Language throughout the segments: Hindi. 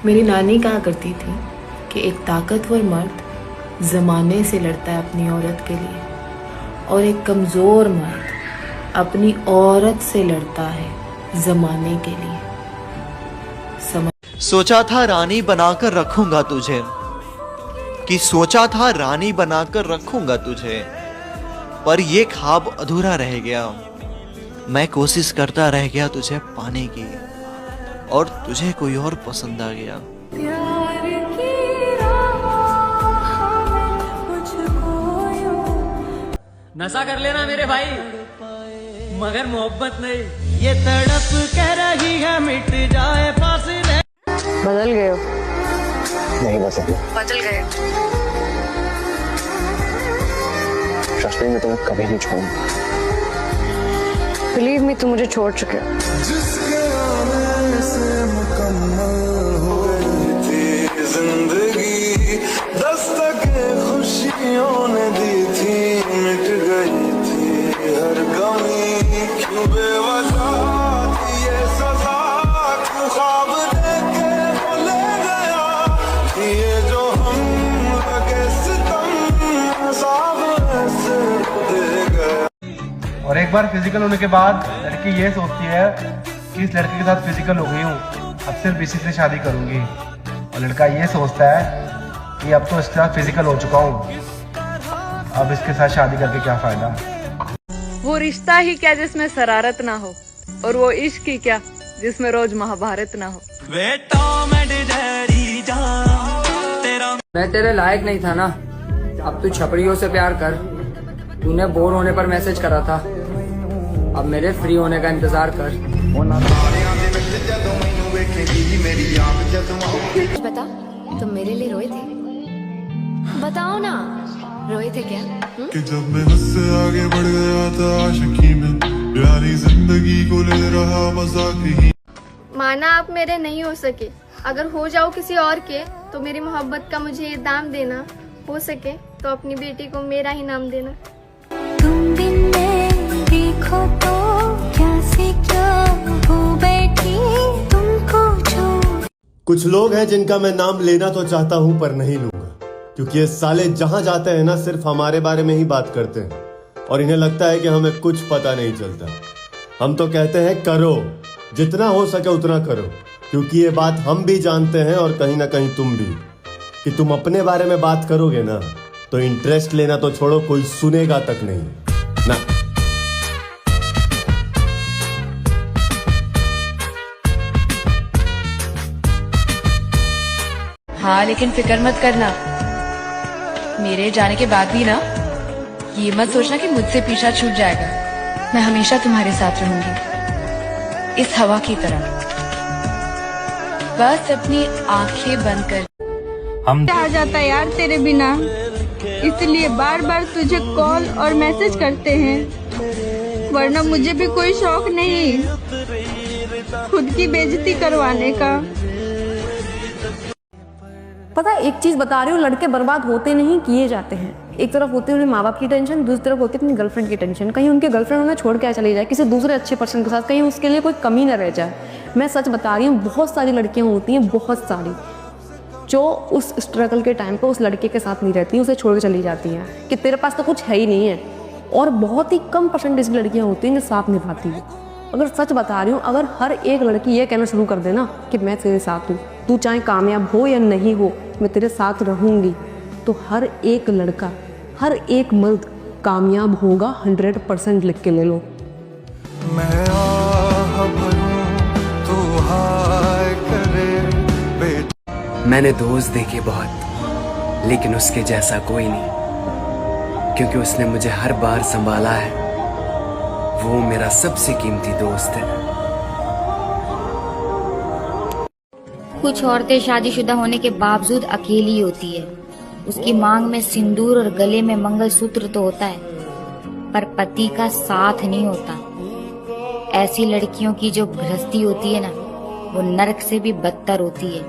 मेरी नानी कहा करती थी कि एक ताकतवर मर्द ज़माने से लड़ता है अपनी औरत के लिए, और एक कमज़ोर मर्द अपनी औरत से लड़ता है ज़माने के लिए। सोचा था रानी बनाकर रखूंगा तुझे, कि सोचा था रानी बनाकर रखूंगा तुझे, पर ये ख्वाब अधूरा रह गया। मैं कोशिश करता रह गया तुझे पाने की, और तुझे कोई और पसंद आ गया। नशा कर लेना मेरे भाई, मगर मोहब्बत नहीं। ये तड़प कह रही है मिट जाए फासले। बदल गए हो? नहीं बदल गए। ट्रस्ट मी, मैं तुम्हें कभी नहीं छोड़ूंगा। बिलीव मी, तुम मुझे छोड़ चुके हो। जिसके आने से मुकम्मल हो गई थी जिंदगी, दस्तके खुशियों ने दी थी, मिट गई थी हर गमी। क्यों बेवजह थी ये सजा, क्यों ख्वाब देके वो ले गया, ये जो हम लगे सितम अज़ाब ऐसे दे गया। और एक बार फिजिकल होने के बाद लड़की ये सोचती है कि इस लड़के के साथ फिजिकल हो गई हूँ, अब सिर्फ इसी से शादी करूंगी। और लड़का ये सोचता है कि अब तो इसके साथ फिजिकल हो चुका हूँ, अब इसके साथ शादी करके क्या फायदा। वो रिश्ता ही क्या जिसमें शरारत ना हो, और वो इश्क ही क्या जिसमें रोज महाभारत ना हो। मैं तेरे लायक नहीं था ना, अब तू छपड़ियों से प्यार कर। तूने बोर होने पर मैसेज करा था, अब मेरे फ्री होने का इंतजार कर। बता, तुम मेरे लिए रोए थे? बताओ ना, रोए थे क्या? कि जब मैं हद से आगे बढ़ गया था आशिकी में, प्यारी जिंदगी को ले रहा मजाक ही। माना आप मेरे नहीं हो सके, अगर हो जाओ किसी और के तो मेरी मोहब्बत का मुझे ये दाम देना। हो सके तो अपनी बेटी को मेरा ही नाम देना। तुम बिन मैं देखो तो क्या से क्या हो बैठी तुमको जो। कुछ लोग हैं जिनका मैं नाम लेना तो चाहता हूं पर नहीं लूंगा, क्योंकि ये साले जहां जाते हैं ना सिर्फ हमारे बारे में ही बात करते हैं, और इन्हें लगता है कि हमें कुछ पता नहीं चलता। हम तो कहते हैं करो, जितना हो सके उतना करो, क्योंकि ये बात हम भी जानते हैं और कहीं ना कहीं तुम भी, कि तुम अपने बारे में बात करोगे ना तो इंटरेस्ट लेना तो छोड़ो, कोई सुनेगा तक नहीं ना। हाँ, लेकिन फिक्र मत करना, मेरे जाने के बाद भी ना ये मत सोचना कि मुझसे पीछा छूट जाएगा। मैं हमेशा तुम्हारे साथ रहूंगी, इस हवा की तरह। बस अपनी आंखें बंद कर। हम आ जाता यार तेरे बिना, इसलिए बार बार तुझे कॉल और मैसेज करते हैं, वरना मुझे भी कोई शौक नहीं खुद की बेइज्जती करवाने का। पता है, एक चीज बता रही हूँ, लड़के बर्बाद होते नहीं, किए जाते हैं। एक तरफ होती है उन्हें माँ बाप की टेंशन, दूसरी तरफ होती है अपनी गर्लफ्रेंड की टेंशन। कहीं उनके गर्लफ्रेंड उन्हें छोड़ के चली जाए किसी दूसरे अच्छे पर्सन के साथ, कहीं उसके लिए कोई कमी न रह जाए। मैं सच बता रही हूँ, बहुत सारी लड़कियाँ होती हैं, बहुत सारी, जो उस स्ट्रगल के टाइम पर उस लड़के के साथ नहीं रहती, उसे छोड़ के चली जाती हैं कि तेरे पास तो कुछ है ही नहीं है। और बहुत ही कम परसेंटेज की लड़कियाँ होती हैं जो साथ निभाती हैं। अगर सच बता रही हूँ, अगर हर एक लड़की ये कहना शुरू कर देना कि मैं तेरे साथ हूँ, तू चाहे कामयाब हो या नहीं हो, मैं तेरे साथ रहूँगी, तो हर एक लड़का, हर एक मर्द कामयाब होगा। 100% लिख के ले लो। मैं आह भरूं तू हाय करे। मैंने दोस्त देखे बहुत, लेकिन उसके जैसा कोई नहीं, क्योंकि उसने मुझे हर बार संभाला है। वो मेरा सबसे कीमती दोस्त है। कुछ औरतें शादीशुदा होने के बावजूद अकेली होती है। उसकी मांग में सिंदूर और गले में मंगलसूत्र तो होता है, पर पति का साथ नहीं होता। ऐसी लड़कियों की जो गृहस्थी होती है ना, वो नरक से भी बदतर होती है।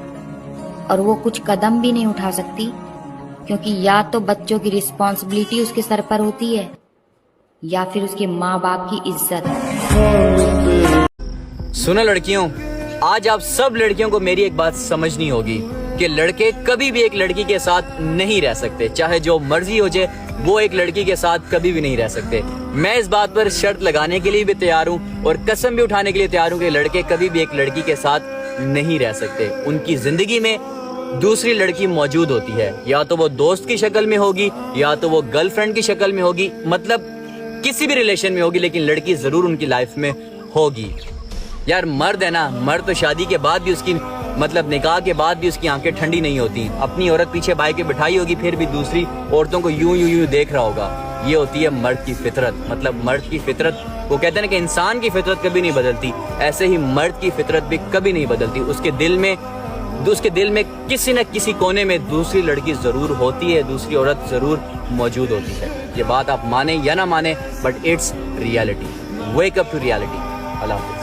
और वो कुछ कदम भी नहीं उठा सकती, क्योंकि या तो बच्चों की रिस्पॉन्सिबिलिटी उसके सर पर होती है, या फिर उसके माँ बाप की इज्जत। सुनो लड़कियों, आज आप सब लड़कियों को मेरी एक बात समझनी होगी कि लड़के कभी भी एक लड़की के साथ नहीं रह सकते, चाहे जो मर्जी हो जाए, वो एक लड़की के साथ कभी भी नहीं रह सकते। मैं इस बात पर शर्त लगाने के लिए भी तैयार हूँ और कसम भी उठाने के लिए तैयार हूँ कि लड़के कभी भी एक लड़की के साथ नहीं रह सकते। उनकी जिंदगी में दूसरी लड़की मौजूद होती है, या तो वो दोस्त की शक्ल में होगी या तो वो गर्लफ्रेंड की शक्ल में होगी, मतलब किसी भी रिलेशन में होगी, लेकिन लड़की जरूर उनकी लाइफ में होगी। यार मर्द है ना, मर्द तो शादी के बाद भी उसकी मतलब निकाह के बाद भी उसकी आंखें ठंडी नहीं होती। अपनी औरत पीछे भाई के बिठाई होगी, फिर भी दूसरी औरतों को यूं यूं यूं देख रहा होगा। ये होती है मर्द की फितरत। मतलब मर्द की फितरत, वो कहते हैं ना कि इंसान की फितरत कभी नहीं बदलती, ऐसे ही मर्द की फितरत भी कभी नहीं बदलती। उसके दिल में किसी न किसी कोने में दूसरी लड़की जरूर होती है, दूसरी औरत जरूर मौजूद होती है। ये बात आप माने या ना माने, but it's reality. Wake up to reality. अल्लाह हाफ़िज़।